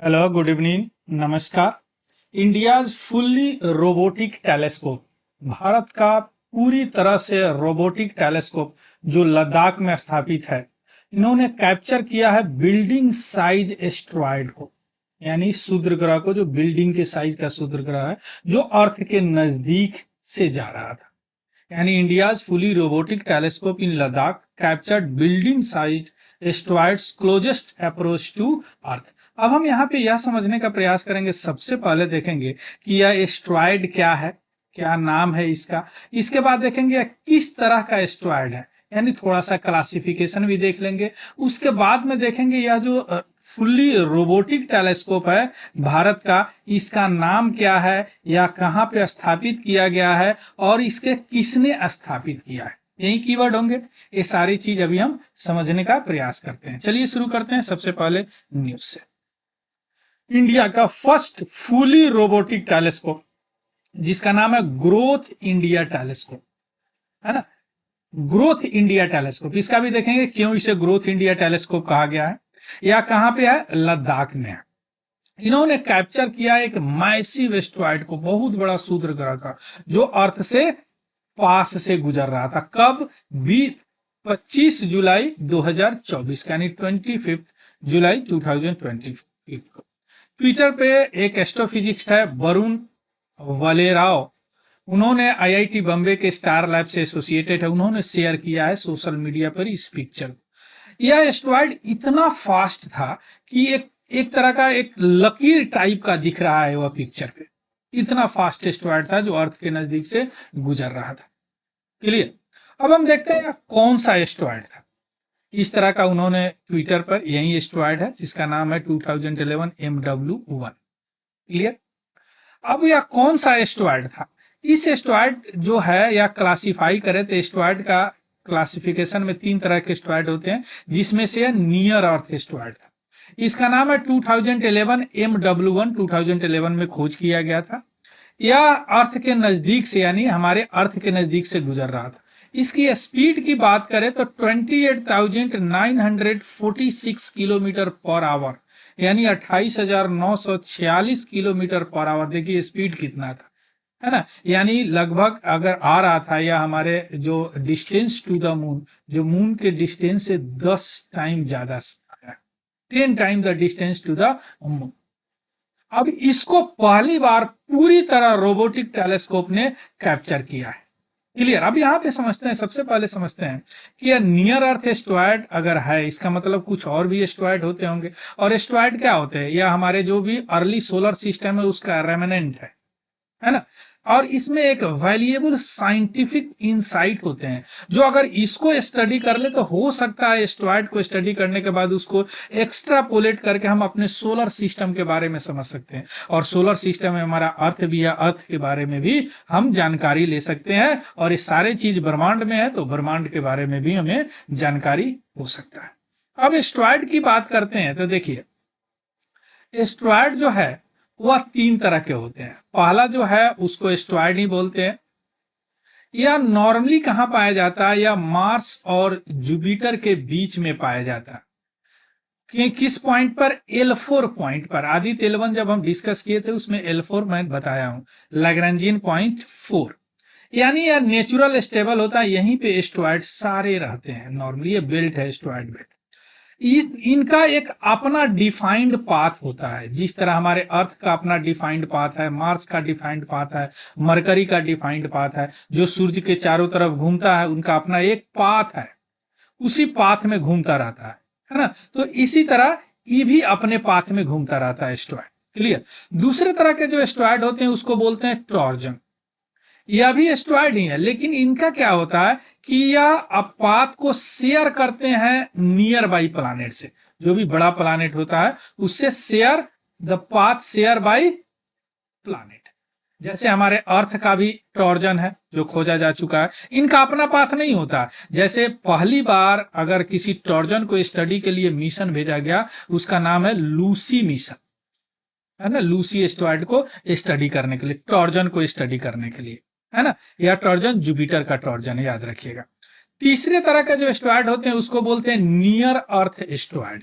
Hello, good evening, नमस्कार। India's fully robotic telescope, Bharat का पूरी तरह से रोबोटिक टेलीस्कोप जो लद्दाख में स्थापित है, इन्होंने कैप्चर किया है बिल्डिंग साइज एस्ट्रॉयड को, यानी क्षुद्र ग्रह को, जो बिल्डिंग के साइज का क्षुद्र ग्रह है जो अर्थ के नजदीक से जा रहा था। यानी India's fully robotic telescope in Ladakh captured building size asteroids closest approach to earth. अब हम यहाँ पे यह समझने का प्रयास करेंगे। सबसे पहले देखेंगे कि यह एस्ट्रॉयड क्या है, क्या नाम है इसका। इसके बाद देखेंगे यह किस तरह का एस्ट्रॉयड है, यानी थोड़ा सा क्लासिफिकेशन भी देख लेंगे। उसके बाद में देखेंगे यह जो फुल्ली रोबोटिक टेलीस्कोप है भारत का, इसका नाम क्या है या कहाँ पे स्थापित किया गया है और इसके किसने स्थापित किया है, यही कीवर्ड होंगे। ये सारी चीज अभी हम समझने का प्रयास करते हैं। चलिए शुरू करते हैं सबसे पहले न्यूज से। इंडिया का फर्स्ट फुली रोबोटिक टेलीस्कोप, जिसका नाम है ग्रोथ इंडिया टेलीस्कोप, है ना, ग्रोथ इंडिया टेलीस्कोप। इसका भी देखेंगे क्यों इसे ग्रोथ इंडिया टेलीस्कोप कहा गया है, या कहां पे है, लद्दाख में है। इन्होंने कैप्चर किया एक मैसिव एस्ट्रॉयड को, बहुत बड़ा क्षुद्र ग्रह का, जो अर्थ से पास से गुजर रहा था। कब? 25 जुलाई 2024, यानी 25 जुलाई 2025 को। ट्विटर पे एक एस्ट्रोफिजिक्स है वरुण वलेराव, उन्होंने आईआईटी बॉम्बे के स्टार लैब से एसोसिएटेड है, उन्होंने शेयर किया है सोशल मीडिया पर इस पिक्चर। यह एस्ट्रॉयड इतना फास्ट था कि एक तरह का एक लकीर टाइप का दिख रहा है वह पिक्चर पे। इतना फास्ट एस्ट्रॉयड था जो अर्थ के नजदीक से गुजर रहा था। क्लियर? अब हम देखते हैं कौन सा एस्ट्रॉयड था। इस तरह का उन्होंने ट्विटर पर, यही एस्ट्रॉयड है जिसका नाम है 2011 MW1। क्लियर? अब यह कौन सा एस्ट्रॉयड था? इस एस्ट्रॉयड जो है या क्लासिफाई करें तो एस्ट्रॉयड का क्लासिफिकेशन में 3 तरह के एस्ट्रॉयड होते हैं, जिसमें से नियर अर्थ एस्ट्रॉयड था। इसका नाम है 2011 MW1, 2011 में खोज किया गया था। यह अर्थ के नजदीक से, यानी हमारे अर्थ के नजदीक से गुजर रहा था। इसकी स्पीड की बात करें तो 28,946 किलोमीटर पर आवर, यानी 28,946 किलोमीटर पर आवर। देखिए स्पीड कितना था, है ना, यानी लगभग अगर आ रहा था, या हमारे जो डिस्टेंस टू द मून, जो मून के डिस्टेंस से 10 टाइम ज्यादा, 10 time the distance to the moon. अब इसको पहली बार पूरी तरह रोबोटिक टेलीस्कोप ने कैप्चर किया है। क्लियर? अब यहां पे समझते हैं, सबसे पहले समझते हैं कि यह नियर अर्थ एस्ट्रॉयड अगर है, इसका मतलब कुछ और भी एस्ट्रॉयड होते होंगे। और एस्ट्रॉयड क्या होते हैं? यह हमारे जो भी अर्ली सोलर सिस्टम है उसका रेमिनेंट है ना। और इसमें एक वैल्यूएबल साइंटिफिक इंसाइट होते हैं, जो अगर इसको स्टडी कर ले तो हो सकता है एस्ट्रॉयड को स्टडी करने के बाद उसको एक्स्ट्रापोलेट करके हम अपने सोलर सिस्टम के बारे में समझ सकते हैं। और सोलर सिस्टम में हमारा अर्थ भी है, अर्थ के बारे में भी हम जानकारी ले सकते हैं। और ये सारे चीज ब्रह्मांड में है तो ब्रह्मांड के बारे में भी हमें जानकारी हो सकता है। अब एस्ट्रॉयड की बात करते हैं तो देखिए, एस्ट्रॉयड जो है वह 3 तरह के होते हैं। पहला जो है उसको एस्ट्रॉयड ही बोलते हैं। यह नॉर्मली कहां पाया जाता है? या मार्स और जुपिटर के बीच में पाया जाता है। किस पॉइंट पर? L4 पॉइंट पर। आदित्य L1 जब हम डिस्कस किए थे उसमें L4 मैं बताया हूं, लैग्रेंजियन पॉइंट 4। यानी यह नेचुरल स्टेबल होता है, यहीं पे एस्ट्रॉयड सारे रहते हैं। नॉर्मली ये बेल्ट है, एस्ट्रॉयड बेल्ट। इनका एक अपना डिफाइंड पाथ होता है, जिस तरह हमारे अर्थ का अपना डिफाइंड पाथ है, मार्स का डिफाइंड पाथ है, मरकरी का डिफाइंड पाथ है, जो सूर्य के चारों तरफ घूमता है उनका अपना एक पाथ है, उसी पाथ में घूमता रहता है ना। तो इसी तरह ये भी अपने पाथ में घूमता रहता है एस्ट्रॉयड। क्लियर? दूसरे तरह के जो एस्ट्रॉयड होते हैं उसको बोलते हैं टॉर्जन। यह भी एस्ट्रॉयड ही है, लेकिन इनका क्या होता है कि यह पाथ को शेयर करते हैं नियर बाई प्लानेट से। जो भी बड़ा प्लानेट होता है उससे share the path share by planet. जैसे हमारे अर्थ का भी टॉर्जन है जो खोजा जा चुका है, इनका अपना पाथ नहीं होता। जैसे पहली बार अगर किसी टॉर्जन को स्टडी के लिए मिशन भेजा गया, उसका नाम है लूसी मिशन, है ना। लूसी एस्ट्रॉयड को स्टडी करने के लिए, टॉर्जन को स्टडी करने के लिए, है ना। यह टॉर्जन जुपिटर का टॉर्जन है, याद रखिएगा। तीसरे तरह का जो एस्ट्रॉयड होते हैं उसको बोलते हैं नियर अर्थ एस्ट्रॉयड।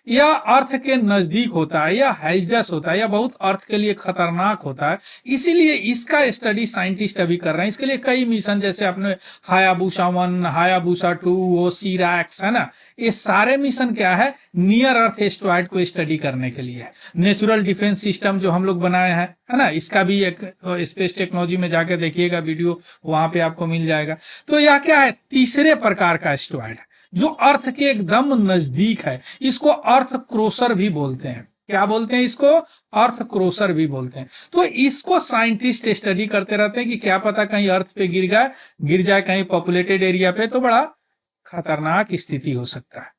या अर्थ के नजदीक होता है, या हैजस होता है, या बहुत अर्थ के लिए खतरनाक होता है, इसीलिए इसका स्टडी साइंटिस्ट अभी कर रहे हैं। इसके लिए कई मिशन, जैसे आपने हायाबुसा 1, हायाबुसा 2, ओसिराक्स, है ना, ये सारे मिशन क्या है, नियर अर्थ एस्टेरॉयड को स्टडी करने के लिए है। नेचुरल डिफेंस सिस्टम जो हम लोग बनाए हैं, है ना, इसका भी एक स्पेस टेक्नोलॉजी में जाके देखिएगा वीडियो, वहां पे आपको मिल जाएगा। तो यह क्या है, तीसरे प्रकार का एस्टेरॉयड है जो अर्थ के एकदम नजदीक है। इसको अर्थ क्रोसर भी बोलते हैं। क्या बोलते हैं इसको, अर्थ क्रोसर भी बोलते हैं। तो इसको साइंटिस्ट स्टडी करते रहते हैं कि क्या पता कहीं अर्थ पे गिर जाए कहीं पॉपुलेटेड एरिया पे, तो बड़ा खतरनाक स्थिति हो सकता है।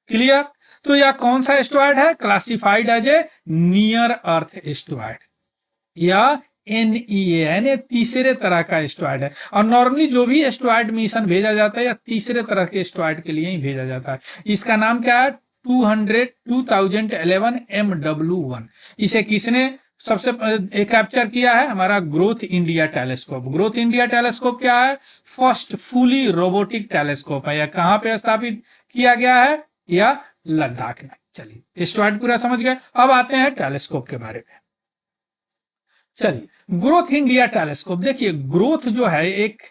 क्लियर। तो यह कौन सा एस्टेरॉयड है, classified as a near earth asteroid, या NEA, यानी तीसरे तरह का एस्टेरॉयड है। और नॉर्मली जो भी एस्टेरॉयड मिशन भेजा जाता है या तीसरे तरह के एस्टेरॉयड के लिए ही भेजा जाता है। इसका नाम क्या है, 2011 MW1। इसे किसने सबसे कैप्चर किया है, हमारा growth India telescope. Growth India telescope क्या है, फर्स्ट फुली रोबोटिक टेलीस्कोप है। या कहां पे स्थापित किया गया है, या लद्दाख में। चलिए, एस्टेरॉयड पूरा समझ गए, अब आते हैं टेलीस्कोप के बारे में। चलिए, ग्रोथ इंडिया टेलीस्कोप, देखिए ग्रोथ जो है एक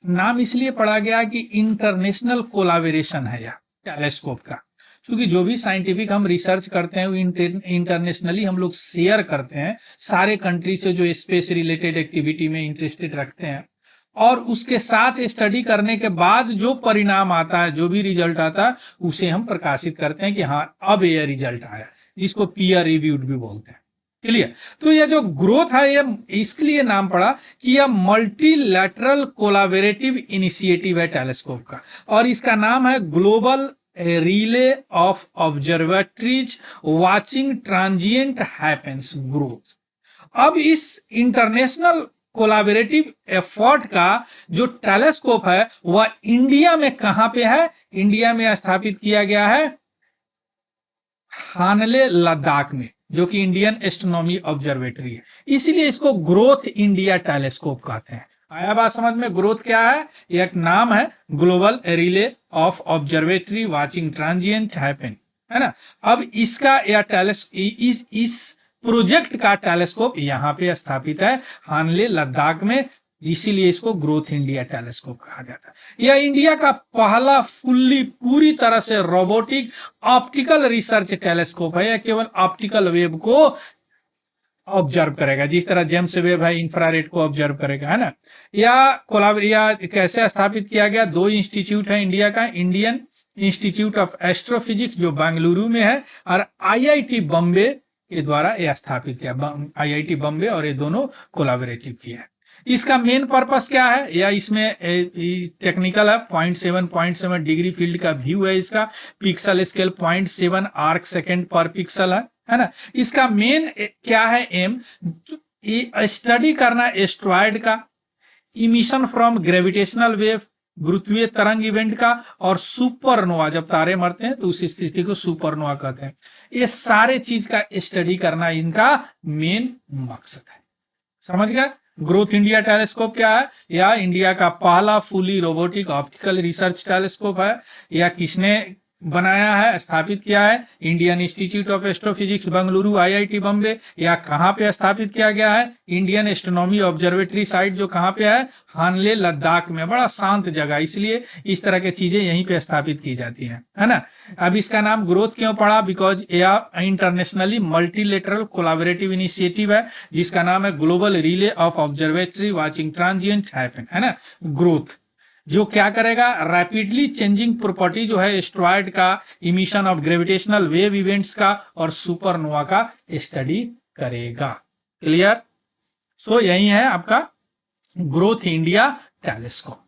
नाम इसलिए पड़ा गया कि इंटरनेशनल कोलाबोरेशन है यह टेलीस्कोप का। क्योंकि जो भी साइंटिफिक हम रिसर्च करते हैं वो इंटरनेशनली हम लोग शेयर करते हैं सारे कंट्री से जो स्पेस रिलेटेड एक्टिविटी में इंटरेस्टेड रखते हैं, और उसके साथ स्टडी करने के बाद जो परिणाम आता है, जो भी रिजल्ट आता है, उसे हम प्रकाशित करते हैं कि हाँ अब यह रिजल्ट आया, जिसको पीयर रिव्यूड भी बोलते हैं। क्लियर। तो यह जो ग्रोथ है, ये इसके लिए नाम पड़ा कि यह मल्टीलैटरल कोलाबोरेटिव इनिशिएटिव है टेलीस्कोप का, और इसका नाम है global relay of observatories watching transient happens, growth. अब इस इंटरनेशनल कोलाबोरेटिव एफर्ट का जो टेलीस्कोप है वह इंडिया में कहां पे है, इंडिया में स्थापित किया गया है हानले लद्दाख में, जो कि इंडियन एस्ट्रोनॉमी ऑब्जर्वेटरी है। इसीलिए इसको ग्रोथ इंडिया टेलीस्कोप कहते हैं। आया बात समझ में, ग्रोथ क्या है, एक नाम है global relay of observatory watching transient happen, है ना। अब इसका यह इस प्रोजेक्ट का टेलीस्कोप यहां पे स्थापित है हानले लद्दाख में, इसीलिए इसको ग्रोथ इंडिया टेलीस्कोप कहा जाता है। यह इंडिया का पहला पूरी तरह से रोबोटिक ऑप्टिकल रिसर्च टेलीस्कोप है। यह केवल ऑप्टिकल वेव को ऑब्जर्व करेगा, जिस तरह जेम्स वेब है इंफ्रारेड को ऑब्जर्व करेगा, है ना। या कैसे स्थापित किया गया, दो इंस्टीट्यूट है इंडिया का, इंडियन इंस्टीट्यूट ऑफ एस्ट्रोफिजिक्स जो बेंगलुरु में है, और IIT बॉम्बे के द्वारा यह स्थापित किया। IIT बॉम्बे और ये दोनों कोलाबोरेटिव किया है। इसका मेन पर्पस क्या है, या इसमें टेक्निकल है, 0.7 डिग्री फील्ड का व्यू है इसका, पिक्सल स्केल 0.7 आर्क सेकेंड पर पिक्सल है ना। इसका मेन क्या है एम, स्टडी करना एस्टेरॉयड का, इमिशन फ्रॉम ग्रेविटेशनल वेव, गुरुत्वीय तरंग इवेंट का, और सुपरनोवा, जब तारे मरते हैं तो उस स्थिति को सुपरनोवा कहते हैं। ये सारे चीज का स्टडी करना इनका मेन मकसद है। समझ गया। ग्रोथ इंडिया टेलीस्कोप क्या है, या इंडिया का पहला fully robotic optical research telescope है। या किसने बनाया है, स्थापित किया है, Indian institute of astrophysics Bengaluru IIT Bombay. या कहां पे स्थापित किया गया है, इंडियन एस्ट्रोनॉमी ऑब्जर्वेटरी साइट जो कहां पे है, हानले लद्दाख में, बड़ा शांत जगह, इसलिए इस तरह की चीजें यहीं पे स्थापित की जाती हैं, है ना। अब इसका नाम ग्रोथ क्यों पड़ा, बिकॉज यह इंटरनेशनली मल्टीलेटरल कोलाबोरेटिव इनिशिएटिव है, जिसका नाम है global relay of observatory watching transient happen, है ना। ग्रोथ जो क्या करेगा, रैपिडली चेंजिंग प्रॉपर्टी जो है एस्टेरॉयड का, emission of gravitational wave events का, और सुपरनोवा का स्टडी करेगा। क्लियर। सो यही है आपका growth India telescope.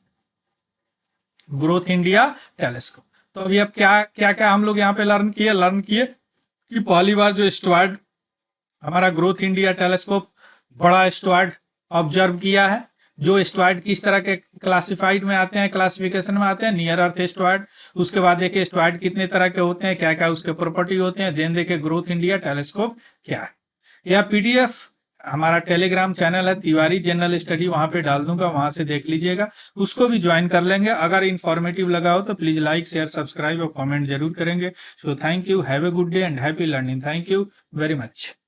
Growth India telescope. तो अभी अब क्या क्या क्या हम लोग यहाँ पे लर्न किए कि पहली बार जो एस्टेरॉयड हमारा ग्रोथ इंडिया टेलीस्कोप बड़ा एस्टेरॉयड ऑब्जर्व किया है, जो एस्टेरॉयड किस तरह के क्लासिफाइड में आते हैं, क्लासिफिकेशन में आते हैं, नियर अर्थ एस्टेरॉयड। उसके बाद देखे एस्टेरॉयड कितने तरह के होते हैं, क्या क्या उसके प्रॉपर्टी होते हैं, देन देखे ग्रोथ इंडिया टेलीस्कोप क्या है। यह PDF हमारा टेलीग्राम चैनल है तिवारी जनरल स्टडी, वहां पे डाल दूंगा, वहां से देख लीजिएगा, उसको भी ज्वाइन कर लेंगे। अगर इन्फॉर्मेटिव लगा हो तो प्लीज लाइक शेयर सब्सक्राइब और कमेंट जरूर करेंगे। So thank you, have a good day and happy learning. Thank you very much.